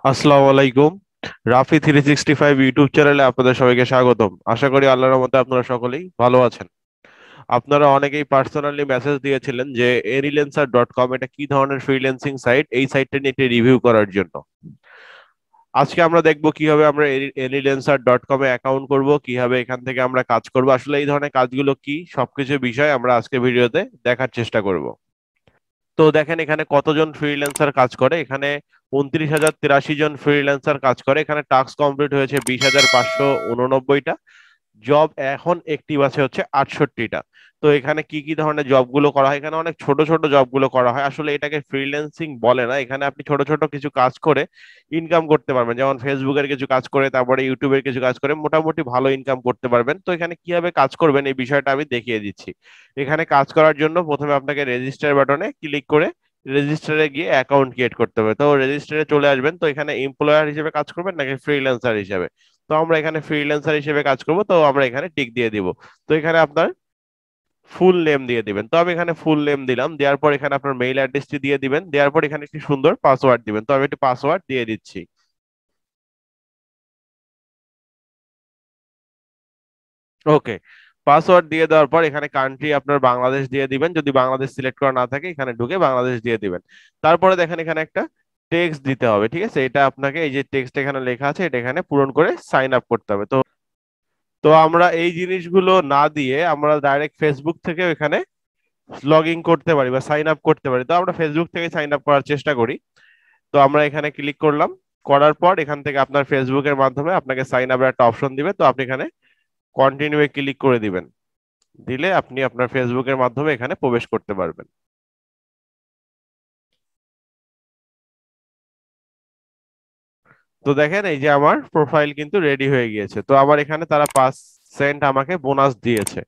আসসালামু আলাইকুম। রাফি 365 ইউটিউব চ্যানেলে আপনাদের সবাইকে স্বাগতম। আশা করি আল্লাহর রহমতে আপনারা সকলেই ভালো আছেন। আপনারা অনেকেই পার্সোনালি মেসেজ দিয়েছিলেন যে এনিলেন্সার.কম এটা কি ধরনের ফ্রিল্যান্সিং সাইট, এই সাইটটা নিয়ে একটি রিভিউ করার জন্য। আজকে আমরা দেখব কিভাবে আমরা এনিলেন্সার.কম এ অ্যাকাউন্ট করব, কিভাবে এখান থেকে আমরা কাজ করব, আসলে এই ধরনের কাজগুলো কি সবকিছু বিষয় আমরা আজকে ভিডিওতে দেখার চেষ্টা করব। তো দেখেন এখানে কতজন ফ্রিল্যান্সার কাজ করে। এখানে 29,083 জন ফ্রিল্যান্সার কাজ করে। এখানে টাস্ক কমপ্লিট হয়েছে 20,589টা। জব এখন অ্যাক্টিভ আছে হচ্ছে 68টা। তো এখানে কি কি ধরনের জবগুলো করা হয়, এখানে অনেক ছোট ছোট জবগুলো করা হয়। আসলে এটাকে ফ্রিল্যান্সিং বলে না, এখানে আপনি ছোট ছোট কিছু কাজ করে ইনকাম করতে পারবেন। যেমন ফেসবুকের কিছু কাজ করে, তারপরে ইউটিউবের কিছু কাজ করে মোটামুটি ভালো ইনকাম করতে পারবেন। তো এখানে কিভাবে কাজ করবেন এই বিষয়টা আমি দেখিয়ে দিচ্ছি। এখানে কাজ করার জন্য প্রথমে আপনাকে রেজিস্টার বাটনে ক্লিক করে রেজিস্টারে গিয়ে অ্যাকাউন্ট ক্রিয়েট করতে হবে। তো রেজিস্টারে চলে আসবেন। তো এখানে এমপ্লয়ার হিসেবে কাজ করবেন নাকি ফ্রিল্যান্সার হিসেবে। তো আমরা এখানে ফ্রিল্যান্সার হিসেবে কাজ করব, তো আমরা এখানে টিক দিয়ে দিব। তো এখানে আপনার ফুল নেম দিয়ে দিবেন। তো আমি এখানে ফুল নেম দিলাম, দেওয়ার পর এখানে আপনার মেইল অ্যাড্রেসটি দিয়ে দিবেন, দেওয়ার পর এখানে একটি সুন্দর পাসওয়ার্ড দিবেন। তো আমি একটি পাসওয়ার্ড দিয়ে দিচ্ছি। ওকে, পাসওয়ার্ড দিয়ে দেওয়ার পর এখানে কান্ট্রি আপনার বাংলাদেশ দিয়ে দিবেন। যদি বাংলাদেশ সিলেক্ট করা না থাকে এখানে ঢুকে বাংলাদেশ দিয়ে দিবেন। তারপরে দেখেন এখানে একটা টেক্সট দিতে হবে, ঠিক আছে। এটা আপনাকে এই যে টেক্সট এখানে লেখা আছে এটা এখানে পূরণ করে সাইন আপ করতে হবে। তো তো আমরা এই জিনিসগুলো না দিয়ে আমরা ডাইরেক্ট ফেসবুক থেকে এখানে লগ ইন করতে পারি বা সাইন আপ করতে পারি। তো আমরা ফেসবুক থেকে সাইন আপ করার চেষ্টা করি। তো আমরা এখানে ক্লিক করলাম, করার পর এখান থেকে আপনার ফেসবুকের মাধ্যমে আপনাকে সাইন আপের একটা অপশন দিবে। তো আপনি এখানে কন্টিনিউ এ ক্লিক করে দিবেন। দিলে আপনি আপনার ফেসবুকের মাধ্যমে এখানে প্রবেশ করতে পারবেন। তো দেখেন এই যে আমার প্রোফাইল কিন্তু রেডি হয়ে গিয়েছে। তো আমার এখানে তারা 5 সেন্ট আমাকে বোনাস দিয়েছে।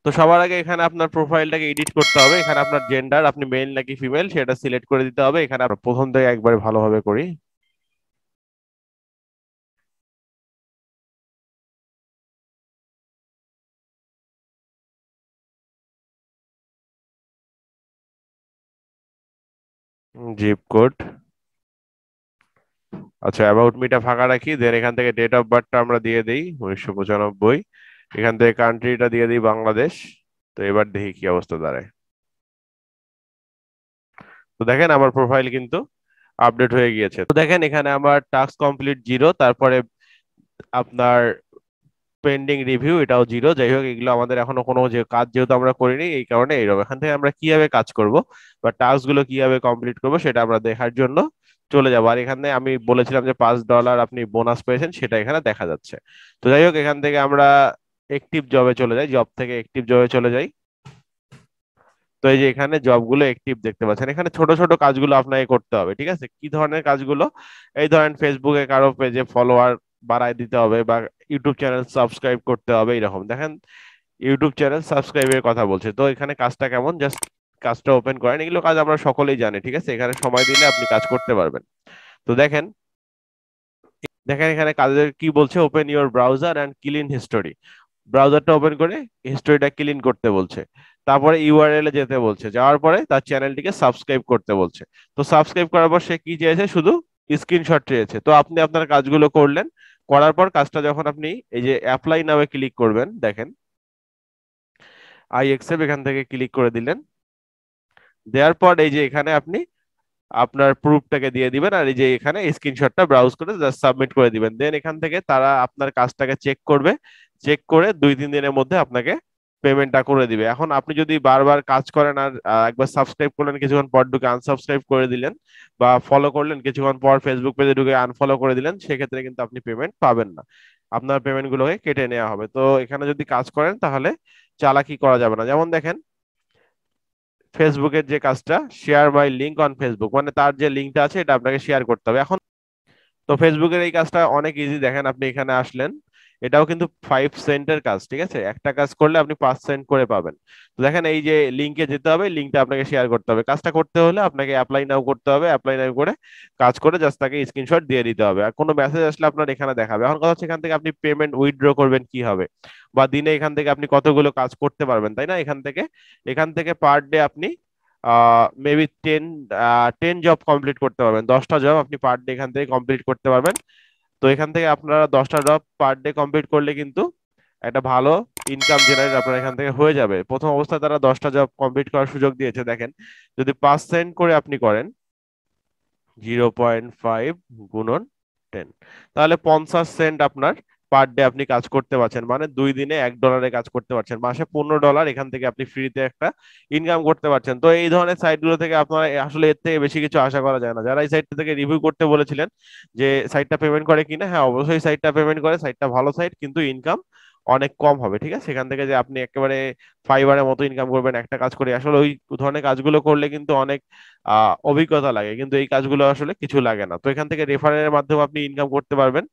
তো সবার আগে এখানে আপনার প্রোফাইলটাকে এডিট করতে হবে। এখানে আপনার জেন্ডার, আপনি মেল নাকি ফিমেল সেটা সিলেক্ট করে দিতে হবে। এখানে আমরা প্রথম থেকে একবারে ভালোভাবে করি। জিপ কোড, আচ্ছা অ্যাবাউট মিটা ফাঁকা রাখি। দেন এখান থেকে ডেট অফ বার্থটা আমরা দিয়ে দিই 1995। এখান থেকে কান্ট্রিটা দিয়ে দিই বাংলাদেশ। তো এবার দেখি কি অবস্থা দাঁড়ায়। তো দেখেন আমার প্রোফাইল কিন্তু আপডেট হয়ে গিয়েছে। তো দেখেন এখানে আমার টাস্ক কমপ্লিট 0, তারপরে আপনার পেন্ডিং রিভিউ এটাও 0। যাই হোক, এগুলো আমাদের এখনো কোনো যে কাজ যেহেতু আমরা করিনি এই কারণে এইরকম। এখান থেকে আমরা কিভাবে কাজ করব বা টাস্ক গুলো কিভাবে কমপ্লিট করব সেটা আমরা দেখার জন্য চলে যাবো। আর এখানে আমি বলেছিলাম যে $5 আপনি বোনাস পেয়েছেন, সেটা এখানে দেখা যাচ্ছে। তো যাই হোক, এখান থেকে আমরা একটিভ জবে চলে যাই, জব থেকে একটিভ জবে চলে যাই। তো এই যে এখানে জবগুলো অ্যাক্টিভ দেখতে পাচ্ছেন। এখানে ছোট ছোট কাজগুলো আপনাকে করতে হবে, ঠিক আছে। কি ধরনের কাজগুলো, এই ধরেন ফেসবুকে কারো পেজে ফলোয়ার বাড়ায় দিতে হবে বা ইউটিউব চ্যানেল সাবস্ক্রাইব করতে হবে, এরকম। দেখেন ইউটিউব চ্যানেল সাবস্ক্রাইবের কথা বলছে। তো এখানে কাজটা কেমন, জাস্ট কাজটা ওপেন করেন। এগুলো কাজ আমরা সকলেই জানি, ঠিক আছে। এখানে সময় দিলে আপনি কাজ করতে পারবেন। তো দেখেন, দেখেন এখানে কাজের কি বলছে, open your browser and clean history. ব্রাউজারটা ওপেন করে হিস্টোরিটা ক্লিন করতে বলছে। তারপরে ইউআরএল এ যেতে বলছে, যাওয়ার পরে তার চ্যানেলটিকে সাবস্ক্রাইব করতে বলছে। তো সাবস্ক্রাইব করার পর সে কি চেয়েছে, শুধু স্ক্রিনশট চেয়েছে। তো আপনি আপনার কাজগুলো করলেন, করার পর কাজটা যখন আপনি এই যে অ্যাপ্লাই নামে ক্লিক করবেন, দেখেন আই অ্যাকসেপ্ট এখান থেকে ক্লিক করে দিলেন। দেওয়ার পর এই যে এখানে আপনি আপনার প্রুফটাকে দিয়ে দিবেন, আর এই যে এখানে স্ক্রিনশটটা ব্রাউজ করে জাস্ট সাবমিট করে দিবেন। দেন এখান থেকে তারা আপনার কাজটাকে চেক করবে। চেক করে 2-3 দিনের মধ্যে আপনাকে পেমেন্টটা করে দিবে। এখন আপনি যদি বারবার কাজ করেন আর একবার সাবস্ক্রাইব করলেন, কিছুক্ষণ পর ঢুকে আনসাবস্ক্রাইব করে দিলেন, বা ফলো করলেন কিছুক্ষণ পর ফেসবুক পেজে ঢুকে আনফলো করে দিলেন, সেক্ষেত্রে কিন্তু আপনি পেমেন্ট পাবেন না। আপনার পেমেন্ট গুলোকে কেটে নেওয়া হবে। তো এখানে যদি কাজ করেন তাহলে চালাকি করা যাবে না। যেমন দেখেন ফেসবুকের যে কাজটা, share my link on Facebook, মানে তার যে লিঙ্কটা আছে এটা আপনাকে শেয়ার করতে হবে। এখন তো ফেসবুকের এই কাজটা অনেক ইজি। দেখেন আপনি এখানে আসলেন, এটাও কিন্তু 5 সেন্টের কাজ, ঠিক আছে। একটা কাজ করলে আপনি 5 সেন্ট করে পাবেন। তো দেখেন এই যে লিঙ্কে যেতে হবে, লিঙ্কটা আপনাকে শেয়ার করতে হবে। কাজটা করতে হলে আপনাকে অ্যাপ্লাই নাও করতে হবে। অ্যাপ্লাই নাও করে কাজ করে জাস্ট তাকে স্ক্রিনশট দিয়ে দিতে হবে। আর কোনো মেসেজ আসলে আপনার এখানে দেখাবে। এখন কথা হচ্ছে এখান থেকে আপনি পেমেন্ট উইথড্র করবেন কি হবে, বা দিনে এখান থেকে আপনি কতগুলো কাজ করতে পারবেন, তাই না। এখান থেকে পার ডে আপনি মেবি 10 জব কমপ্লিট করতে পারবেন, 10টা জব আপনি পার ডে এখান থেকে কমপ্লিট করতে পারবেন। তো এখান থেকে আপনারা 10টা জব পার ডে কমপ্লিট করলে কিন্তু একটা ভালো ইনকাম জেনারেট আপনার এখান থেকে হয়ে যাবে। প্রথম অবস্থায় তারা 10টা জব কমপ্লিট করার সুযোগ দিয়েছে। দেখেন, যদি 5 সেন্ট করে আপনি করেন, 0.5 গুণন 10, তাহলে 50 সেন্ট আপনার পার ডে আপনি কাজ করতে পারছেন, মানে 2 দিনে $1 কাজ করতে পারছেন, মাসে $15 এখান থেকে আপনি ফ্রিতে একটা ইনকাম করতে পারছেন। তো এই ধরনের সাইটগুলো থেকে আপনারা আসলে এর থেকে বেশি কিছু আশা করা যায় না। যারা এই সাইটটা থেকে রিভিউ করতে বলেছিলেন যে সাইটটা পেমেন্ট করে কিনা, হ্যাঁ অবশ্যই সাইটটা পেমেন্ট করে, সাইটটা ভালো সাইট, কিন্তু ইনকাম অনেক কম হবে। ঠিক আছে, সেখান থেকে যে আপনি একেবারে ফাইবারের মতো ইনকাম করবেন একটা কাজ করে, আসলে ওই ধরনের কাজগুলো করলে কিন্তু অনেক অভিজ্ঞতা লাগে, কিন্তু এই কাজগুলো আসলে কিছু লাগে না। তো এখান থেকে রেফারেলের মাধ্যমে আপনি ইনকাম করতে পারবেন।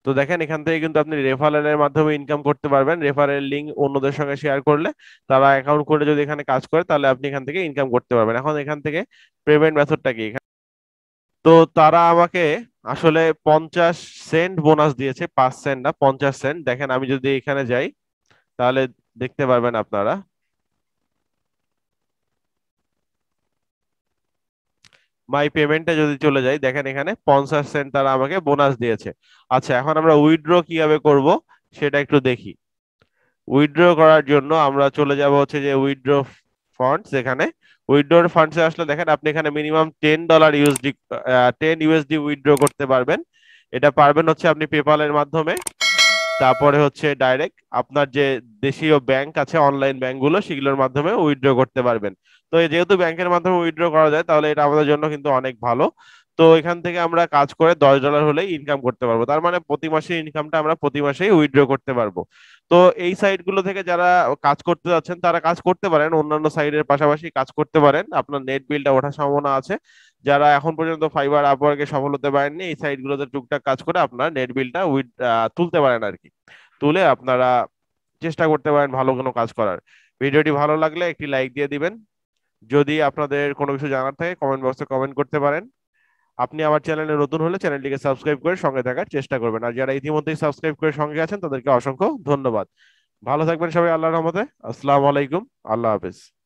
তো দেখেন, এখান থেকে কিন্তু আপনি রেফারেলের মাধ্যমে ইনকাম করতে পারবেন। রেফারেল লিঙ্ক অন্যদের সঙ্গে শেয়ার করলে, তারা অ্যাকাউন্ট করে যদি এখানে কাজ করে, তাহলে আপনি এখান থেকে ইনকাম করতে পারবেন। এখন এখান থেকে পেমেন্ট মেথডটা কি? তো তারা আমাকে আসলে 50 সেন্ট বোনাস দিয়েছে, 5 সেন্ট না, 50 সেন্ট। দেখেন, আমি যদি এখানে যাই তাহলে দেখতে পারবেন আপনারা, মাই পেমেন্টে যদি চলে যাই, দেখেন এখানে 50 সেন্ট তারা আমাকে বোনাস দিয়েছে। আচ্ছা, এখন আমরা উইথড্র কিভাবে করব সেটা একটু দেখি। উইথড্র করার জন্য আমরা চলে যাব হচ্ছে যে উইথড্র ফান্ডস। এখানে উইথড্র ফান্ডসে আসলে দেখেন আপনি এখানে মিনিমাম $10 10 USD উইথড্র করতে পারবেন। এটা পারবেন হচ্ছে আপনি পেপালের মাধ্যমে, তারপরে হচ্ছে ডাইরেক্ট আপনার যে দেশীয় ব্যাংক আছে, অনলাইন ব্যাংকগুলো, সেগুলোর মাধ্যমে উইথড্র করতে পারবেন। তো যেহেতু ব্যাংকের মাধ্যমে উইথড্র করা যায়, তাহলে এটা আমাদের জন্য কিন্তু অনেক ভালো। তো এখান থেকে আমরা কাজ করে $10 হলেই ইনকাম করতে পারবো, তার মানে প্রতি মাসে ইনকামটা আমরা প্রতি মাসেই উইথড্র করতে পারবো। তো এই সাইটগুলো থেকে যারা কাজ করতে যাচ্ছেন, তারা কাজ করতে পারেন, অন্যান্য সাইটের পাশাপাশি কাজ করতে পারেন, আপনার নেট বিলটা ওঠার সম্ভাবনা আছে। যারা এখন পর্যন্ত ফাইবার আপওয়ার্কে সফল হতে পারেননি, এই সাইটগুলোতে টুকটাক কাজ করে আপনার নেট বিলটা তুলতে পারেন আর কি। তুলে আপনারা চেষ্টা করতে পারেন ভালো কোনো কাজ করার। ভিডিওটি ভালো লাগলে একটি লাইক দিয়ে দিবেন। যদি আপনাদের কোনো কিছু জানার থাকে, কমেন্ট বক্সে কমেন্ট করতে পারেন। আপনি আমার চ্যানেলে নতুন হলে চ্যানেলটিকে সাবস্ক্রাইব করে সঙ্গে থাকার চেষ্টা করবেন, আর যারা ইতিমধ্যেই সাবস্ক্রাইব করে সঙ্গে আছেন তাদেরকে অসংখ্য ধন্যবাদ। ভালো থাকবেন সবাই, আল্লাহর রহমতে। আসসালামু আলাইকুম, আল্লাহ হাফেজ।